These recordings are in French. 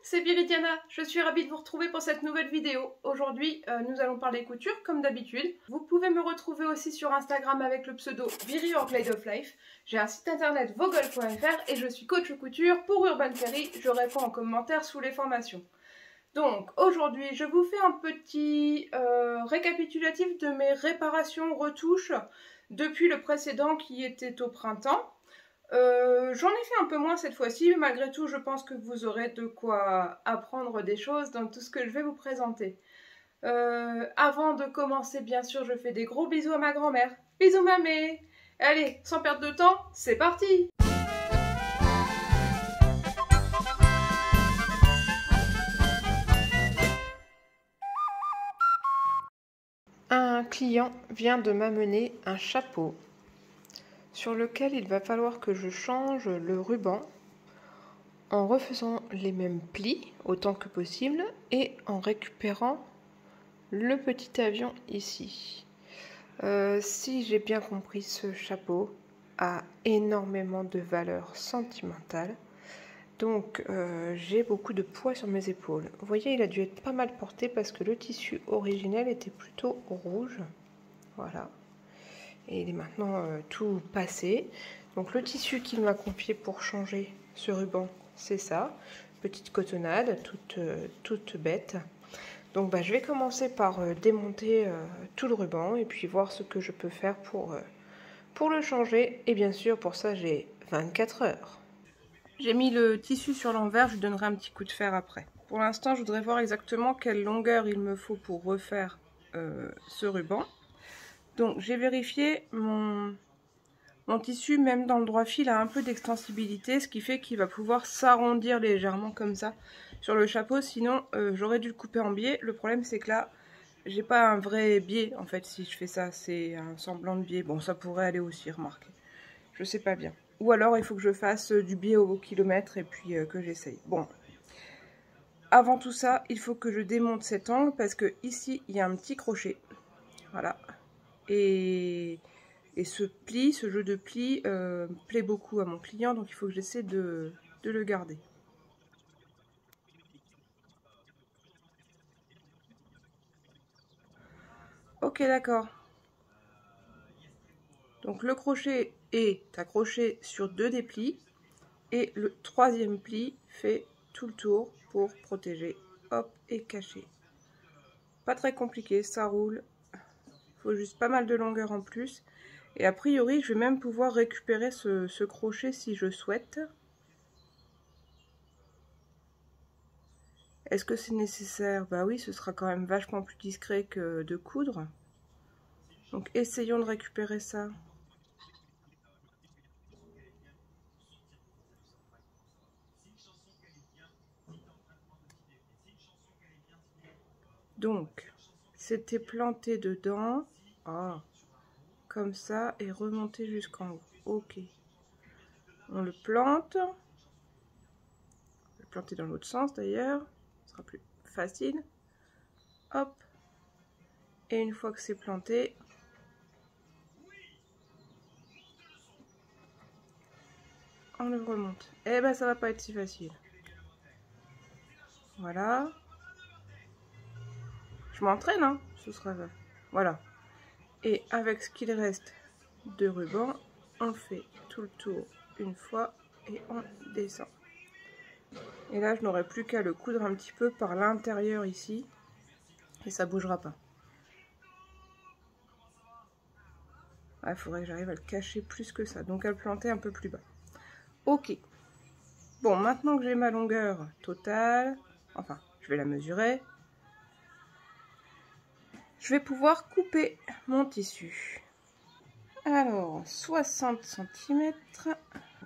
c'est Viridiana, je suis ravie de vous retrouver pour cette nouvelle vidéo. Aujourd'hui, nous allons parler couture comme d'habitude. Vous pouvez me retrouver aussi sur Instagram avec le pseudo ViriOrGladeOfLife. J'ai un site internet vogel.fr et je suis coach couture pour Urban Ferry. Je réponds en commentaire sous les formations. Donc aujourd'hui, je vous fais un petit récapitulatif de mes réparations, retouches depuis le précédent qui était au printemps. J'en ai fait un peu moins cette fois-ci, mais malgré tout, je pense que vous aurez de quoi apprendre des choses dans tout ce que je vais vous présenter. Avant de commencer, bien sûr, je fais des gros bisous à ma grand-mère. Bisous mamé! Allez, sans perdre de temps, c'est parti! Un client vient de m'amener un chapeau sur lequel il va falloir que je change le ruban en refaisant les mêmes plis autant que possible et en récupérant le petit avion ici. Si j'ai bien compris, ce chapeau a énormément de valeur sentimentale. Donc j'ai beaucoup de poids sur mes épaules. Vous voyez, il a dû être pas mal porté parce que le tissu originel était plutôt rouge. Voilà. Et il est maintenant tout passé. Donc le tissu qu'il m'a confié pour changer ce ruban, c'est ça. Petite cotonnade, toute bête. Donc je vais commencer par démonter tout le ruban et puis voir ce que je peux faire pour le changer. Et bien sûr, pour ça, j'ai 24 heures. J'ai mis le tissu sur l'envers, je lui donnerai un petit coup de fer après. Pour l'instant, je voudrais voir exactement quelle longueur il me faut pour refaire ce ruban. Donc j'ai vérifié, mon tissu, même dans le droit fil, a un peu d'extensibilité, ce qui fait qu'il va pouvoir s'arrondir légèrement comme ça sur le chapeau, sinon j'aurais dû le couper en biais. Le problème c'est que là, j'ai pas un vrai biais en fait si je fais ça, c'est un semblant de biais. Bon, ça pourrait aller aussi, remarquez. Je sais pas bien. Ou alors il faut que je fasse du biais au kilomètre et puis que j'essaye. Bon. Avant tout ça, il faut que je démonte cet angle parce que ici, il y a un petit crochet. Voilà. Et ce pli, ce jeu de pli plaît beaucoup à mon client, donc il faut que j'essaie de le garder. Ok, d'accord. Donc le crochet est accroché sur deux des plis et le troisième pli fait tout le tour pour protéger. Hop, et cacher. Pas très compliqué, ça roule. Il faut juste pas mal de longueur en plus. Et a priori, je vais même pouvoir récupérer ce crochet si je souhaite. Est-ce que c'est nécessaire? Bah oui, ce sera quand même vachement plus discret que de coudre. Donc essayons de récupérer ça. Donc, c'était planté dedans. Ah, comme ça, et remonté jusqu'en haut. Ok. On le plante. On va le planter dans l'autre sens d'ailleurs. Ce sera plus facile. Hop. Et une fois que c'est planté, on le remonte. Eh ben, ça va pas être si facile. Voilà. Je m'entraîne, hein. Ce sera... Voilà. Et avec ce qu'il reste de ruban, on fait tout le tour une fois et on descend. Et là, je n'aurai plus qu'à le coudre un petit peu par l'intérieur ici. Et ça bougera pas. Il faudrait que j'arrive à le cacher plus que ça. Donc à le planter un peu plus bas. Ok. Bon, maintenant que j'ai ma longueur totale, enfin, je vais la mesurer. Je vais pouvoir couper mon tissu. Alors, 60 cm,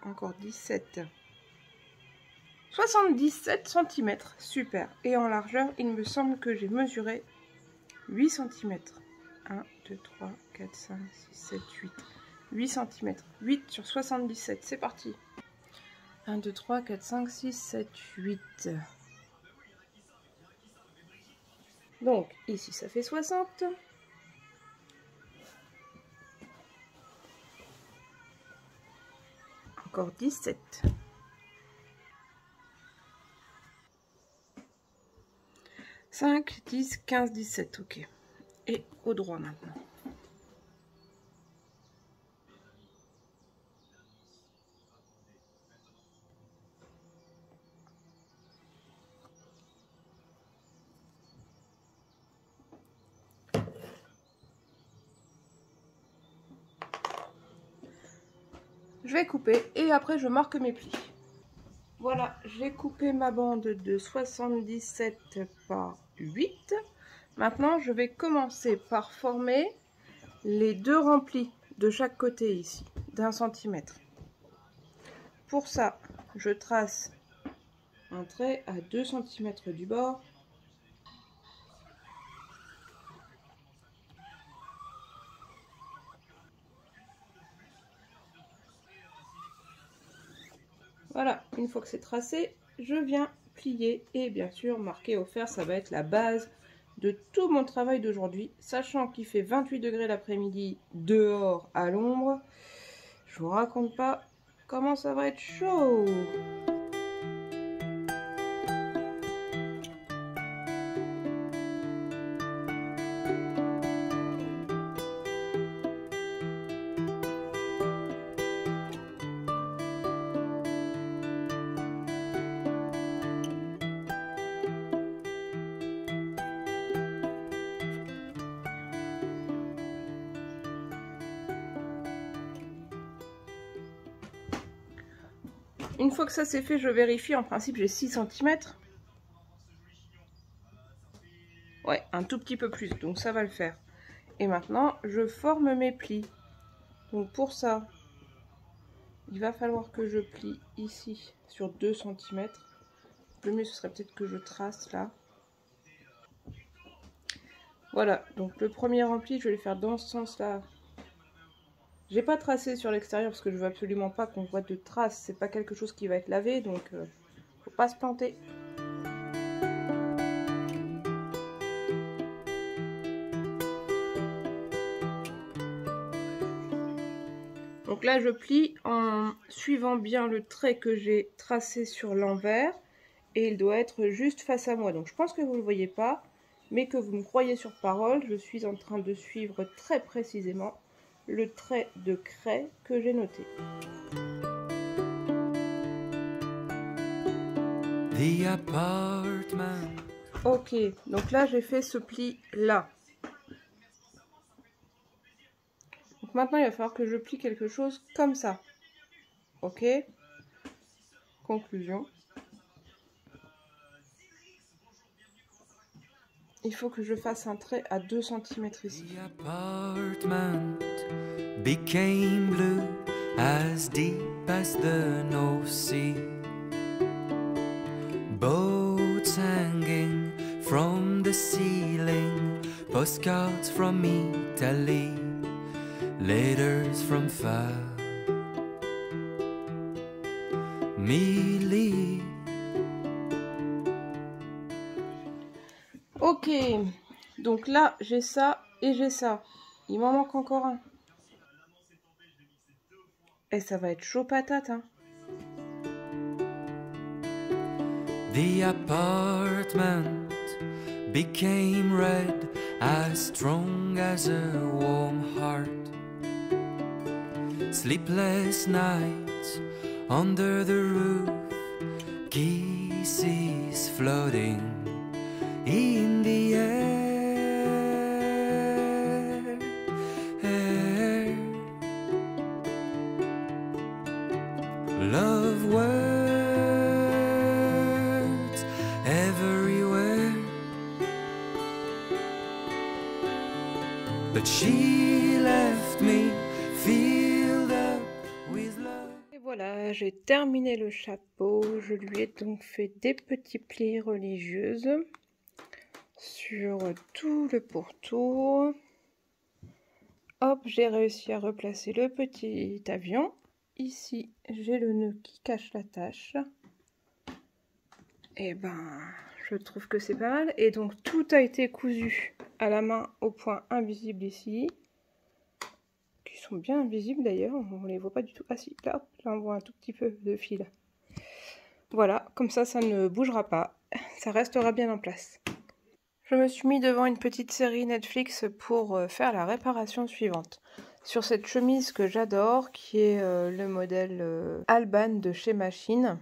encore 17, 77 cm, super. Et en largeur, il me semble que j'ai mesuré 8 cm. 1, 2, 3, 4, 5, 6, 7, 8. 8 cm. 8 sur 77, c'est parti. 1, 2, 3, 4, 5, 6, 7, 8. Donc, ici, ça fait 60. Encore 17. 5, 10, 15, 17, ok. Et au droit maintenant. Je vais couper et après je marque mes plis. Voilà, j'ai coupé ma bande de 77 par 8. Maintenant, je vais commencer par former les deux remplis de chaque côté ici, d'1 centimètre. Pour ça, je trace un trait à 2 cm du bord. Voilà, une fois que c'est tracé, je viens plier et bien sûr marquer au fer, ça va être la base de tout mon travail d'aujourd'hui, sachant qu'il fait 28 degrés l'après-midi dehors à l'ombre. Je vous raconte pas comment ça va être chaud. Une fois que ça c'est fait, je vérifie. En principe, j'ai 6 cm. Ouais, un tout petit peu plus, donc ça va le faire. Et maintenant, je forme mes plis. Donc pour ça, il va falloir que je plie ici sur 2 cm. Le mieux, ce serait peut-être que je trace là. Voilà, donc le premier rempli, je vais le faire dans ce sens-là. J'ai pas tracé sur l'extérieur parce que je veux absolument pas qu'on voit de traces. C'est pas quelque chose qui va être lavé, donc faut pas se planter. Donc là, je plie en suivant bien le trait que j'ai tracé sur l'envers. Et il doit être juste face à moi. Donc je pense que vous ne le voyez pas, mais que vous me croyez sur parole. Je suis en train de suivre très précisément le trait de craie que j'ai noté. Ok, donc là j'ai fait ce pli là. Donc maintenant il va falloir que je plie quelque chose comme ça. Ok. Conclusion. Il faut que je fasse un trait à 2 cm ici. The apartment became blue as deep as the North Sea. Boats hanging from the ceiling, postcards from Italy, letters from far. Millie. Ok, donc là j'ai ça et j'ai ça. Il m'en manque encore un. Et ça va être chaud patate, hein. The apartment became red, as strong as a warm heart. Sleepless nights under the roof, kisses floating in the air. Love words everywhere, but she left me filled up with love. Et voilà, j'ai terminé le chapeau. Je lui ai donc fait des petits plis religieuses sur tout le pourtour. Hop, j'ai réussi à replacer le petit avion. Ici, j'ai le nœud qui cache la tache. Et ben, je trouve que c'est pas mal. Et donc, tout a été cousu à la main au point invisible ici. Qui sont bien invisibles d'ailleurs, on les voit pas du tout. Ah si, là, là on voit un tout petit peu de fil. Voilà, comme ça ne bougera pas. Ça restera bien en place. Je me suis mis devant une petite série Netflix pour faire la réparation suivante. Sur cette chemise que j'adore, qui est le modèle Alban de chez Machine,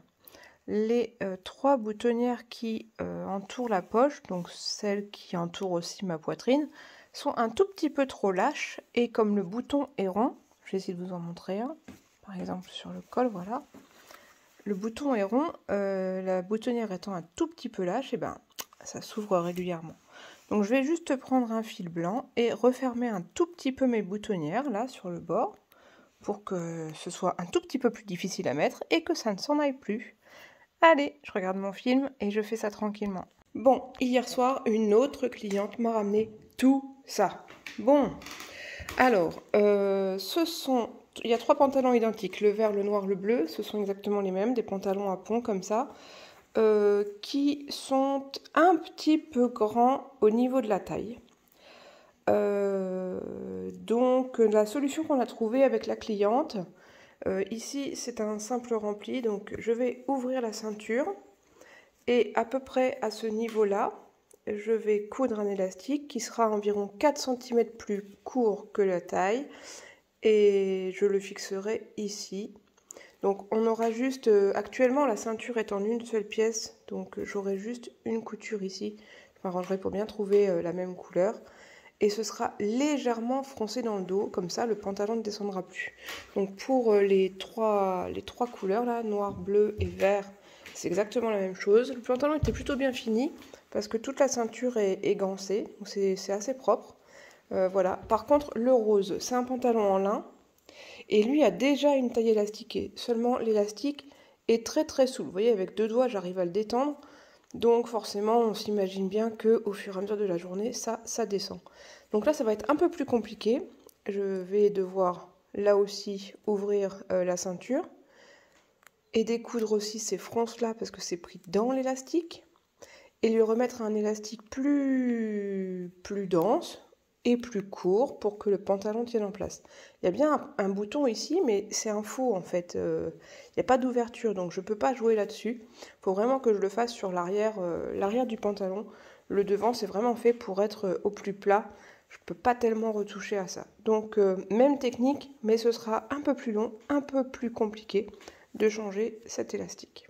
les 3 boutonnières qui entourent la poche, donc celles qui entourent aussi ma poitrine, sont un tout petit peu trop lâches, et comme le bouton est rond, je vais essayer de vous en montrer un, par exemple sur le col, voilà. Le bouton est rond, la boutonnière étant un tout petit peu lâche, et ben ça s'ouvre régulièrement. Donc je vais juste prendre un fil blanc et refermer un tout petit peu mes boutonnières là sur le bord pour que ce soit un tout petit peu plus difficile à mettre et que ça ne s'en aille plus. Allez, je regarde mon film et je fais ça tranquillement. Bon, hier soir, une autre cliente m'a ramené tout ça. Bon, alors, il y a 3 pantalons identiques, le vert, le noir, le bleu, ce sont exactement les mêmes, des pantalons à pont comme ça. Qui sont un petit peu grands au niveau de la taille. Donc la solution qu'on a trouvée avec la cliente, ici c'est un simple rempli, donc je vais ouvrir la ceinture et à peu près à ce niveau-là, je vais coudre un élastique qui sera environ 4 cm plus court que la taille et je le fixerai ici. Donc on aura juste, actuellement la ceinture est en une seule pièce, donc j'aurai juste une couture ici. Je m'arrangerai pour bien trouver la même couleur. Et ce sera légèrement froncé dans le dos, comme ça le pantalon ne descendra plus. Donc pour les trois couleurs là, noir, bleu et vert, c'est exactement la même chose. Le pantalon était plutôt bien fini, parce que toute la ceinture est gancée, donc c'est assez propre. Voilà. Par contre le rose, c'est un pantalon en lin. Et lui a déjà une taille élastiquée, seulement l'élastique est très très souple. Vous voyez, avec 2 doigts, j'arrive à le détendre. Donc forcément, on s'imagine bien qu'au fur et à mesure de la journée, ça descend. Donc là, ça va être un peu plus compliqué. Je vais devoir, là aussi, ouvrir la ceinture. Et découdre aussi ces fronces-là, parce que c'est pris dans l'élastique. Et lui remettre un élastique plus dense et plus court pour que le pantalon tienne en place. Il y a bien un bouton ici, mais c'est un faux en fait. Il n'y a pas d'ouverture, donc je ne peux pas jouer là-dessus. Il faut vraiment que je le fasse sur l'arrière du pantalon. Le devant, c'est vraiment fait pour être au plus plat. Je ne peux pas tellement retoucher à ça. Donc, même technique, mais ce sera un peu plus long, un peu plus compliqué de changer cet élastique.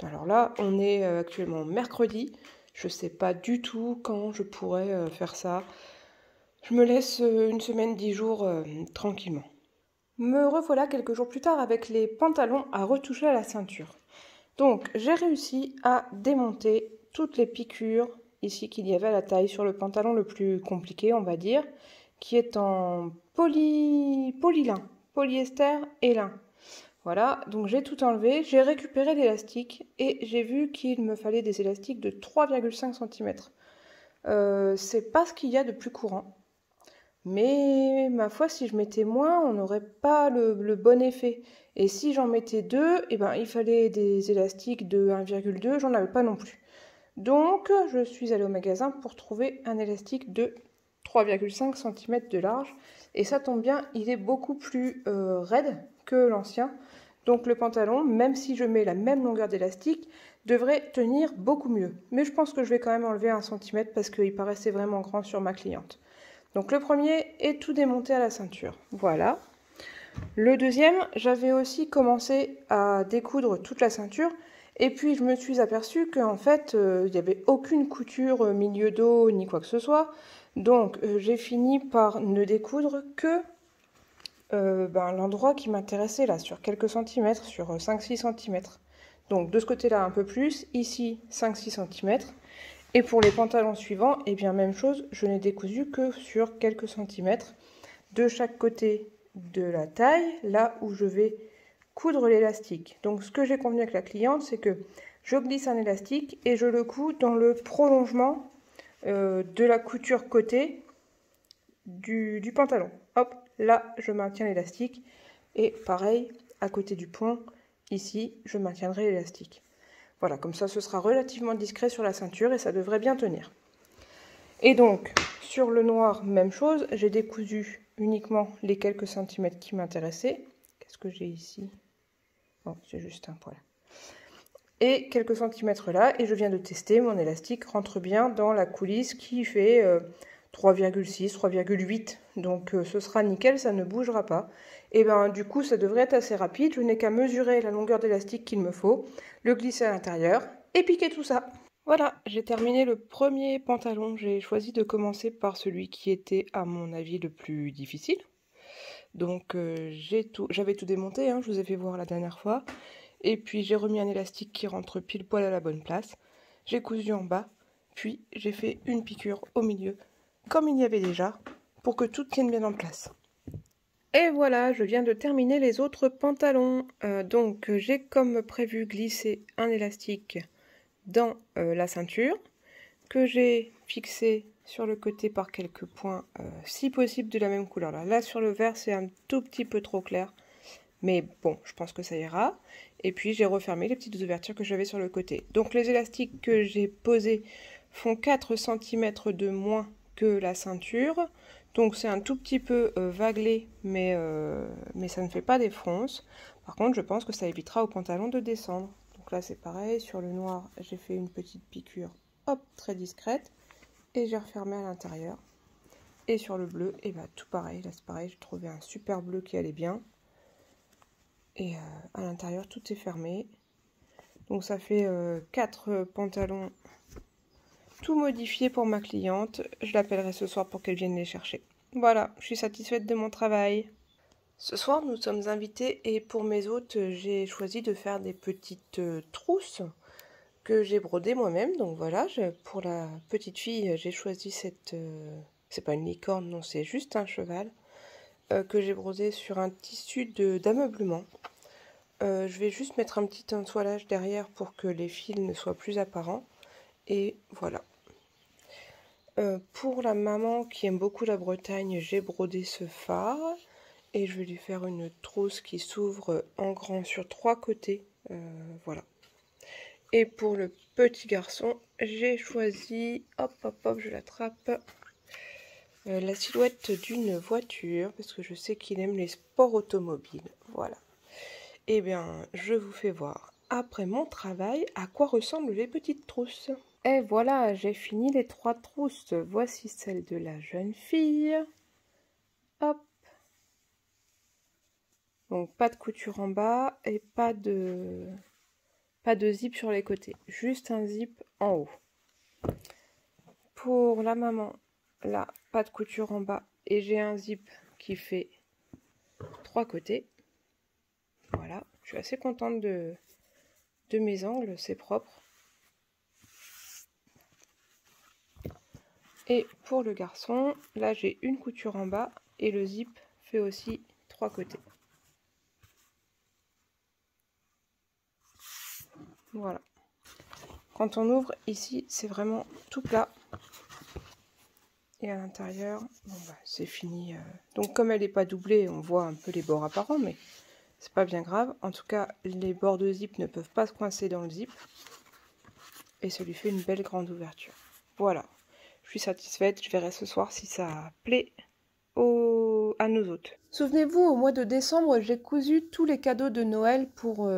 Alors là, on est actuellement mercredi. Je ne sais pas du tout quand je pourrais faire ça. Je me laisse une semaine, 10 jours tranquillement. Me revoilà quelques jours plus tard avec les pantalons à retoucher à la ceinture. Donc j'ai réussi à démonter toutes les piqûres ici qu'il y avait à la taille sur le pantalon le plus compliqué, on va dire, qui est en polylin, polyester et lin. Voilà, donc j'ai tout enlevé, j'ai récupéré l'élastique et j'ai vu qu'il me fallait des élastiques de 3,5 cm. C'est pas ce qu'il y a de plus courant. Mais ma foi, si je mettais moins, on n'aurait pas le bon effet. Et si j'en mettais 2, eh ben, il fallait des élastiques de 1,2, j'en avais pas non plus. Donc, je suis allée au magasin pour trouver un élastique de 3,5 cm de large. Et ça tombe bien, il est beaucoup plus raide que l'ancien. Donc le pantalon, même si je mets la même longueur d'élastique, devrait tenir beaucoup mieux. Mais je pense que je vais quand même enlever 1 cm parce qu'il paraissait vraiment grand sur ma cliente. Donc le premier est tout démonté à la ceinture. Voilà. Le deuxième, j'avais aussi commencé à découdre toute la ceinture. Et puis je me suis aperçue qu'en fait, il n'y avait aucune couture milieu dos ni quoi que ce soit. Donc j'ai fini par ne découdre que l'endroit qui m'intéressait là, sur quelques centimètres, sur 5-6 cm. Donc de ce côté-là un peu plus, ici 5-6 cm. Et pour les pantalons suivants, eh bien même chose, je n'ai décousu que sur quelques centimètres de chaque côté de la taille, là où je vais coudre l'élastique. Donc ce que j'ai convenu avec la cliente, c'est que je glisse un élastique et je le couds dans le prolongement de la couture côté du pantalon. Hop, là je maintiens l'élastique et pareil, à côté du pont, ici, je maintiendrai l'élastique. Voilà, comme ça, ce sera relativement discret sur la ceinture et ça devrait bien tenir. Et donc, sur le noir, même chose, j'ai décousu uniquement les quelques centimètres qui m'intéressaient. Qu'est-ce que j'ai ici? Bon, c'est juste un poil. et quelques centimètres là, et je viens de tester, mon élastique rentre bien dans la coulisse qui fait 3,6, 3,8, donc ce sera nickel, ça ne bougera pas. Et ben du coup ça devrait être assez rapide, je n'ai qu'à mesurer la longueur d'élastique qu'il me faut, le glisser à l'intérieur et piquer tout ça. Voilà, j'ai terminé le premier pantalon, j'ai choisi de commencer par celui qui était à mon avis le plus difficile. Donc j'avais tout démonté, hein, je vous ai fait voir la dernière fois. Et puis j'ai remis un élastique qui rentre pile poil à la bonne place. J'ai cousu en bas, puis j'ai fait une piqûre au milieu, comme il y avait déjà, pour que tout tienne bien en place. Et voilà, je viens de terminer les autres pantalons. Donc j'ai comme prévu glissé un élastique dans la ceinture, que j'ai fixé sur le côté par quelques points, si possible de la même couleur. Là sur le vert c'est un tout petit peu trop clair. Mais bon, je pense que ça ira. Et puis j'ai refermé les petites ouvertures que j'avais sur le côté. Donc les élastiques que j'ai posés font 4 cm de moins que la ceinture. Donc c'est un tout petit peu vaguelé, mais ça ne fait pas des fronces. Par contre, je pense que ça évitera au pantalon de descendre. Donc là c'est pareil, sur le noir, j'ai fait une petite piqûre, hop, très discrète. Et j'ai refermé à l'intérieur. Et sur le bleu, et bah tout pareil, là c'est pareil, j'ai trouvé un super bleu qui allait bien. Et à l'intérieur tout est fermé, donc ça fait 4 pantalons tout modifiés pour ma cliente. Je l'appellerai ce soir pour qu'elle vienne les chercher. Voilà, je suis satisfaite de mon travail. Ce soir nous sommes invités et pour mes hôtes j'ai choisi de faire des petites trousses que j'ai brodées moi-même. Donc voilà, pour la petite fille j'ai choisi cette... c'est pas une licorne, non, c'est juste un cheval que j'ai brodé sur un tissu d'ameublement. Je vais juste mettre un petit entoilage derrière pour que les fils ne soient plus apparents. Et voilà. Pour la maman qui aime beaucoup la Bretagne, j'ai brodé ce phare. Et je vais lui faire une trousse qui s'ouvre en grand sur 3 côtés. Voilà. Et pour le petit garçon, j'ai choisi, hop hop hop, je l'attrape, la silhouette d'une voiture, parce que je sais qu'il aime les sports automobiles. Voilà. Eh bien, je vous fais voir, après mon travail, à quoi ressemblent les petites trousses. Et voilà, j'ai fini les 3 trousses. Voici celle de la jeune fille. Hop. Donc, pas de couture en bas et pas de zip sur les côtés. Juste un zip en haut. Pour la maman, là, pas de couture en bas et j'ai un zip qui fait 3 côtés. Voilà, je suis assez contente de mes angles, c'est propre. Et pour le garçon, là j'ai une couture en bas et le zip fait aussi 3 côtés. Voilà. Quand on ouvre ici, c'est vraiment tout plat. Et à l'intérieur, bon bah, c'est fini. Donc comme elle n'est pas doublée, on voit un peu les bords apparents, mais c'est pas bien grave. En tout cas, les bords de zip ne peuvent pas se coincer dans le zip. Et ça lui fait une belle grande ouverture. Voilà. Je suis satisfaite, je verrai ce soir si ça plaît à nos hôtes. Souvenez-vous, au mois de décembre, j'ai cousu tous les cadeaux de Noël pour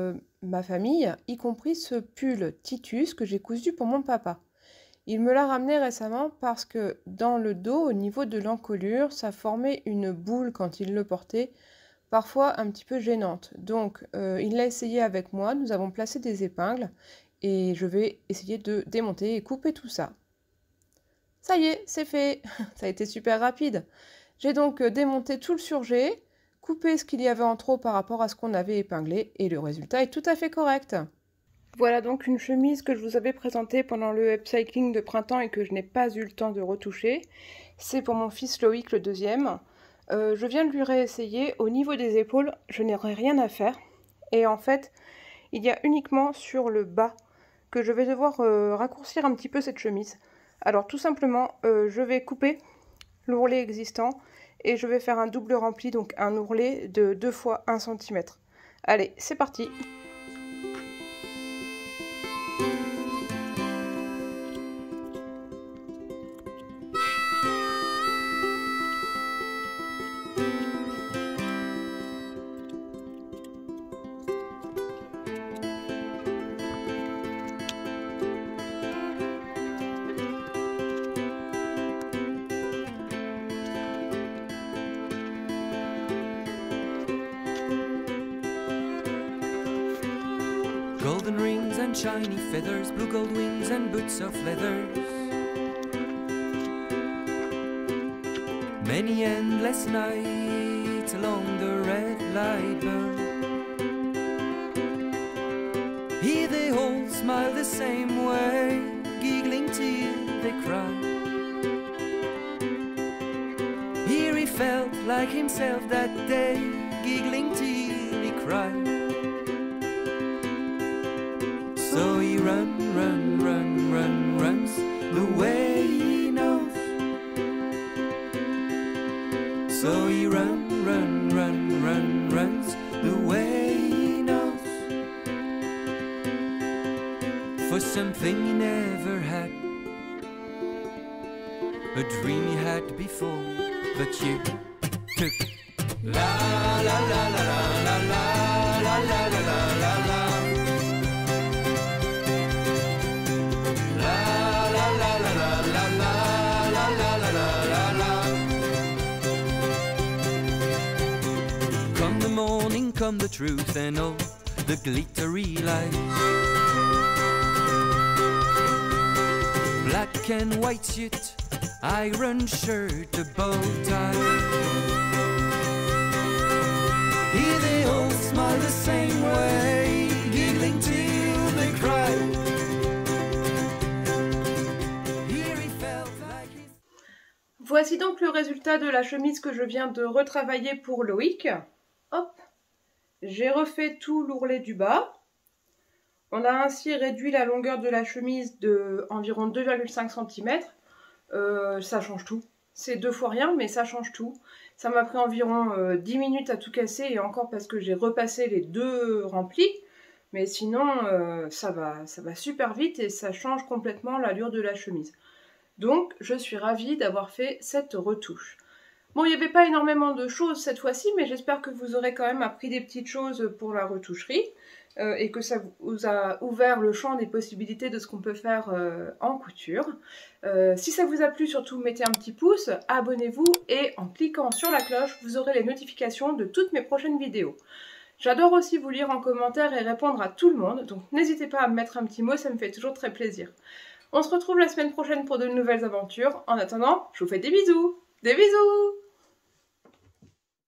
ma famille, y compris ce pull Titus que j'ai cousu pour mon papa. Il me l'a ramené récemment parce que dans le dos, au niveau de l'encolure, ça formait une boule quand il le portait, parfois un petit peu gênante. Donc il l'a essayé avec moi, nous avons placé des épingles et je vais essayer de démonter et couper tout ça. Ça y est, c'est fait. Ça a été super rapide. J'ai donc démonté tout le surjet, coupé ce qu'il y avait en trop par rapport à ce qu'on avait épinglé, et le résultat est tout à fait correct. Voilà donc une chemise que je vous avais présentée pendant le upcycling de printemps et que je n'ai pas eu le temps de retoucher. C'est pour mon fils Loïc, le deuxième. Je viens de lui réessayer. Au niveau des épaules, je n'aurai rien à faire. Et en fait, il y a uniquement sur le bas que je vais devoir raccourcir un petit peu cette chemise. Alors tout simplement, je vais couper l'ourlet existant et je vais faire un double rempli, donc un ourlet de 2 fois 1 cm. Allez, c'est parti! and shiny feathers, blue gold wings and boots of leathers. Many endless nights along the red light burn. Here they all smile the same way, giggling till they cry. Here he felt like himself that day, giggling till he cried. So he runs the way he knows. So he runs the way he knows. For something he never had, a dream he had before, but you took. La la la la la la la la la la la la la. Come the morning, come the truth and all the glittery lights. Black and white suit, iron shirt, a bow tie. Here they all smile the same way, giggling till they cry. Here he felt like he... Voici donc le résultat de la chemise que je viens de retravailler pour Loïc. Hop, j'ai refait tout l'ourlet du bas. On a ainsi réduit la longueur de la chemise de environ 2,5 cm. Ça change tout. C'est 2 fois rien, mais ça change tout. Ça m'a pris environ 10 minutes à tout casser, et encore parce que j'ai repassé les 2 remplis. Mais sinon, ça va super vite et ça change complètement l'allure de la chemise. Donc, je suis ravie d'avoir fait cette retouche. Bon, il n'y avait pas énormément de choses cette fois-ci, mais j'espère que vous aurez quand même appris des petites choses pour la retoucherie et que ça vous a ouvert le champ des possibilités de ce qu'on peut faire en couture. Si ça vous a plu, surtout mettez un petit pouce, abonnez-vous et en cliquant sur la cloche, vous aurez les notifications de toutes mes prochaines vidéos. J'adore aussi vous lire en commentaire et répondre à tout le monde, donc n'hésitez pas à me mettre un petit mot, ça me fait toujours très plaisir. On se retrouve la semaine prochaine pour de nouvelles aventures. En attendant, je vous fais des bisous. Des bisous!